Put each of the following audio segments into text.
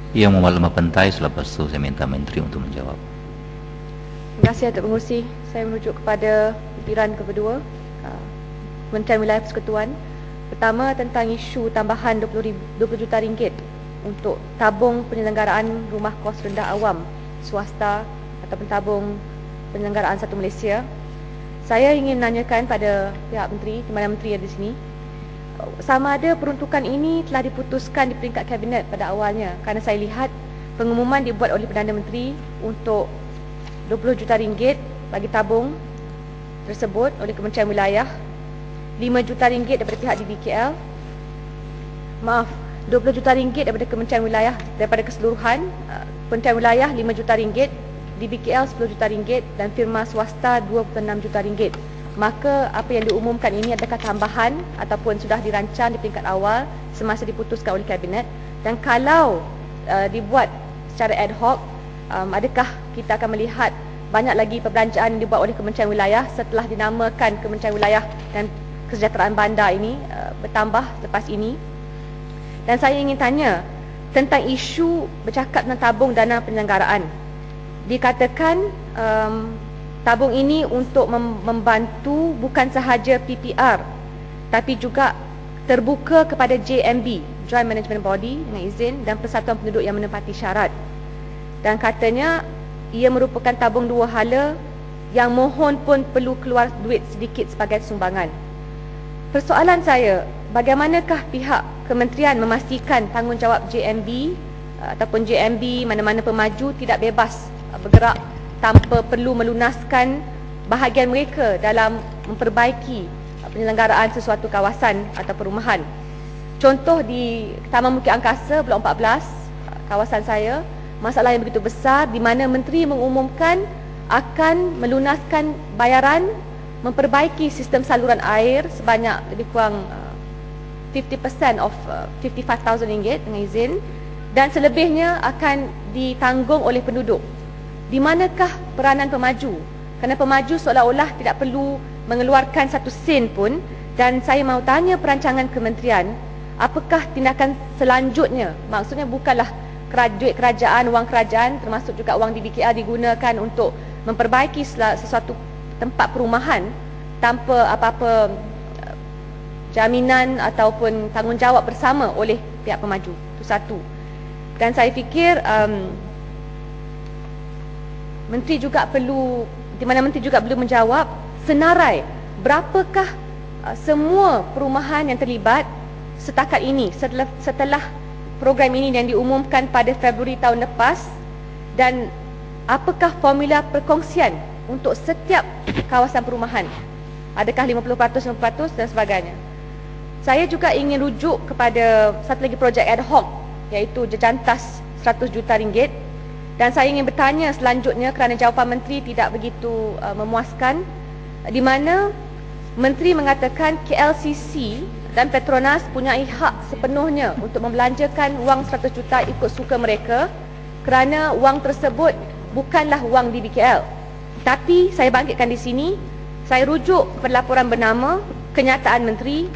Yang memaklumah pentai, selepas itu saya minta Menteri untuk menjawab. Terima kasih Datuk Pengerusi. Saya merujuk kepada pimpinan kedua Kementerian Wilayah Persekutuan. Pertama, tentang isu tambahan 20 juta ringgit untuk tabung penyelenggaraan rumah kos rendah awam swasta ataupun tabung penyelenggaraan Satu Malaysia. Saya ingin menanyakan pada pihak menteri, di mana menteri ada di sini, sama ada peruntukan ini telah diputuskan di peringkat kabinet pada awalnya, kerana saya lihat pengumuman dibuat oleh Perdana Menteri untuk 20 juta ringgit bagi tabung tersebut oleh Kementerian Wilayah, 5 juta ringgit daripada pihak DBKL, 20 juta ringgit daripada Kementerian Wilayah, daripada keseluruhan Kementerian Wilayah 5 juta ringgit, DBKL 10 juta ringgit dan firma swasta 2.6 juta ringgit. Maka apa yang diumumkan ini adakah tambahan ataupun sudah dirancang di peringkat awal semasa diputuskan oleh kabinet, dan kalau dibuat secara ad hoc, adakah kita akan melihat banyak lagi perbelanjaan yang dibuat oleh Kementerian Wilayah setelah dinamakan Kementerian Wilayah dan Kesejahteraan Bandar ini bertambah lepas ini. Dan saya ingin tanya tentang isu bercakap tentang tabung dana penyelenggaraan. Dikatakan tabung ini untuk membantu bukan sahaja PPR tapi juga terbuka kepada JMB, Joint Management Body, dengan izin, dan persatuan penduduk yang menepati syarat. Dan katanya ia merupakan tabung dua hala yang mohon pun perlu keluar duit sedikit sebagai sumbangan. Persoalan saya, bagaimanakah pihak kementerian memastikan tanggungjawab JMB ataupun JMB mana-mana pemaju tidak bebas bergerak tanpa perlu melunaskan bahagian mereka dalam memperbaiki penyelenggaraan sesuatu kawasan atau perumahan. Contoh di Taman Bukit Angkasa Blok 14, kawasan saya, masalah yang begitu besar di mana menteri mengumumkan akan melunaskan bayaran memperbaiki sistem saluran air sebanyak lebih kurang 50% of 55,000 ringgit dengan izin, dan selebihnya akan ditanggung oleh penduduk. Di manakah peranan pemaju? Kerana pemaju seolah-olah tidak perlu mengeluarkan satu sen pun. Dan saya mahu tanya perancangan kementerian, apakah tindakan selanjutnya? Maksudnya bukanlah duit kerajaan, wang kerajaan, termasuk juga wang DBKL digunakan untuk memperbaiki sesuatu tempat perumahan tanpa apa-apa jaminan ataupun tanggungjawab bersama oleh pihak pemaju. Itu satu. Dan saya fikir menteri juga perlu, di mana menteri juga perlu menjawab senarai berapakah semua perumahan yang terlibat setakat ini setelah program ini yang diumumkan pada Februari tahun lepas, dan apakah formula perkongsian untuk setiap kawasan perumahan, adakah 50%, 50% dan sebagainya. Saya juga ingin rujuk kepada satu lagi projek ad hoc, iaitu jejantas 100 juta ringgit. Dan saya ingin bertanya selanjutnya kerana jawapan menteri tidak begitu memuaskan, di mana menteri mengatakan KLCC dan Petronas punyai hak sepenuhnya untuk membelanjakan wang 100 juta ikut suka mereka, kerana wang tersebut bukanlah wang DBKL. Tapi saya bangkitkan di sini, saya rujuk kepada laporan bernama Kenyataan Menteri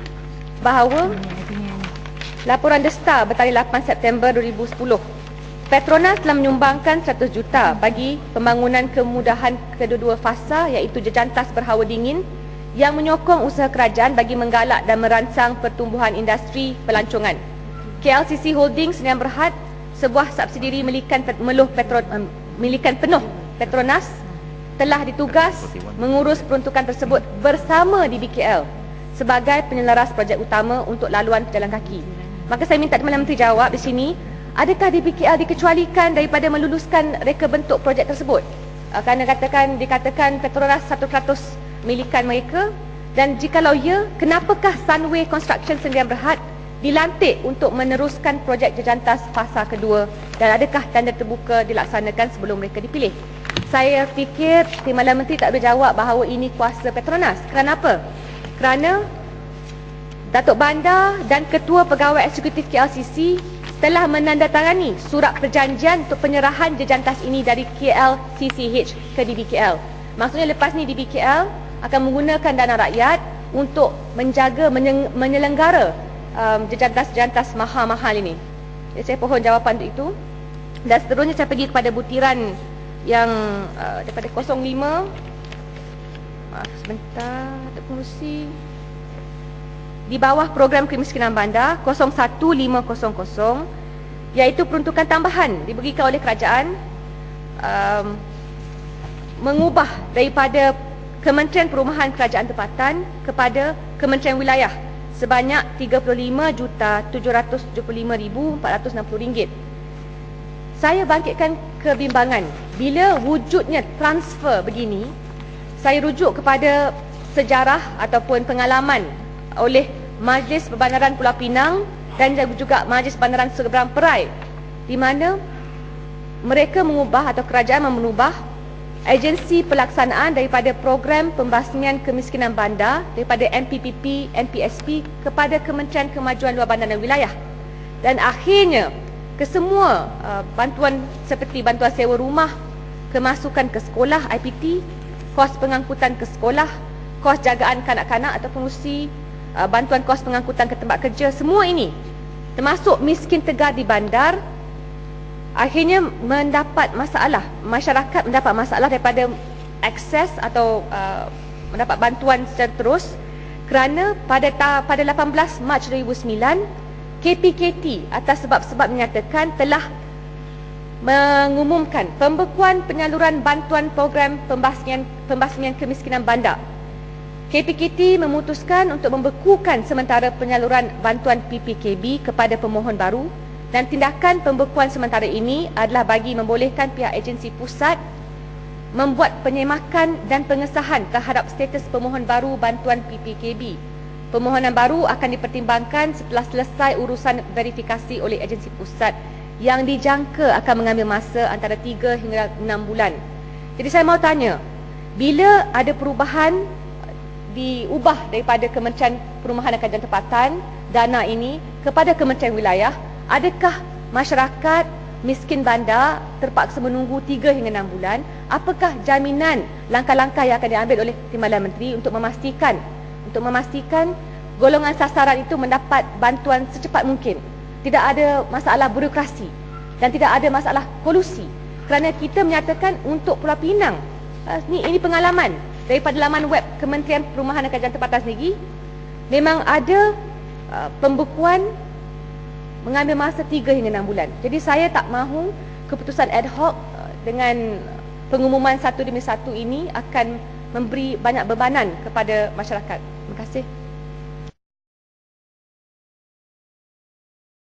bahawa laporan Desta bertarikh 8 September 2010, Petronas telah menyumbangkan 100 juta bagi pembangunan kemudahan kedua-dua fasa, iaitu jejantas berhawa dingin, yang menyokong usaha kerajaan bagi menggalak dan merangsang pertumbuhan industri pelancongan. KLCC Holdings Sdn Bhd, sebuah subsidiari milikan penuh Petronas, telah ditugas mengurus peruntukan tersebut bersama DBKL sebagai penyelaras projek utama untuk laluan pejalan kaki. Maka saya minta Perdana Menteri jawab di sini, adakah DBKL dikecualikan daripada meluluskan reka bentuk projek tersebut? Kerana dikatakan Petronas 100% milikan mereka, dan jikalau ya, kenapakah Sunway Construction Sdn Bhd dilantik untuk meneruskan projek jejantas fasa kedua, dan adakah tender terbuka dilaksanakan sebelum mereka dipilih? Saya fikir Timbalan Menteri tak berjawab bahawa ini kuasa Petronas. Kerana apa? Kerana Datuk Bandar dan Ketua Pegawai Eksekutif KLCC telah menandatangani surat perjanjian untuk penyerahan jejantas ini dari KLCCH ke DBKL. Maksudnya lepas ni DBKL akan menggunakan dana rakyat untuk menjaga, menyelenggara jejantas-jejantas mahal-mahal ini. Jadi saya pohon jawapan untuk itu. Dan seterusnya saya pergi kepada butiran yang daripada 05. Maaf sebentar, ada pengurusi. Di bawah program kemiskinan bandar 01500, iaitu peruntukan tambahan diberikan oleh kerajaan mengubah daripada Kementerian Perumahan Kerajaan Tempatan kepada Kementerian Wilayah sebanyak RM35,775,460. Saya bangkitkan kebimbangan bila wujudnya transfer begini. Saya rujuk kepada sejarah ataupun pengalaman oleh Majlis Perbandaran Pulau Pinang dan juga Majlis Perbandaran Seberang Perai, di mana mereka mengubah atau kerajaan mengubah agensi pelaksanaan daripada program pembasmian kemiskinan bandar daripada MPPP, MPSP kepada Kementerian Kemajuan Luar Bandar dan Wilayah. Dan akhirnya kesemua bantuan seperti bantuan sewa rumah, kemasukan ke sekolah IPT, kos pengangkutan ke sekolah, kos jagaan kanak-kanak atau pengurusi, bantuan kos pengangkutan ke tempat kerja, semua ini termasuk miskin tegar di bandar, akhirnya mendapat masalah. Masyarakat mendapat masalah daripada akses atau mendapat bantuan secara terus kerana pada 18 Mac 2009 KPKT atas sebab-sebab menyatakan telah mengumumkan pembekuan penyaluran bantuan program pembasmian kemiskinan bandar. KPKT memutuskan untuk membekukan sementara penyaluran bantuan PPKB kepada pemohon baru, dan tindakan pembekuan sementara ini adalah bagi membolehkan pihak agensi pusat membuat penyemakan dan pengesahan terhadap status pemohon baru bantuan PPKB. Permohonan baru akan dipertimbangkan setelah selesai urusan verifikasi oleh agensi pusat yang dijangka akan mengambil masa antara 3 hingga 6 bulan. Jadi saya mau tanya, bila ada perubahan diubah daripada Kementerian Perumahan dan Kerajaan Tempatan dana ini kepada Kementerian Wilayah, adakah masyarakat miskin bandar terpaksa menunggu 3 hingga 6 bulan? Apakah jaminan langkah-langkah yang akan diambil oleh Timbalan Menteri untuk memastikan golongan sasaran itu mendapat bantuan secepat mungkin? Tidak ada masalah birokrasi dan tidak ada masalah kolusi. Kerana kita menyatakan untuk Pulau Pinang, ini pengalaman daripada laman web Kementerian Perumahan dan Kerajaan Tempatan sendiri, memang ada pembekuan mengambil masa 3 hingga 6 bulan. Jadi saya tak mahu keputusan ad hoc dengan pengumuman satu demi satu ini akan memberi banyak bebanan kepada masyarakat. Terima kasih.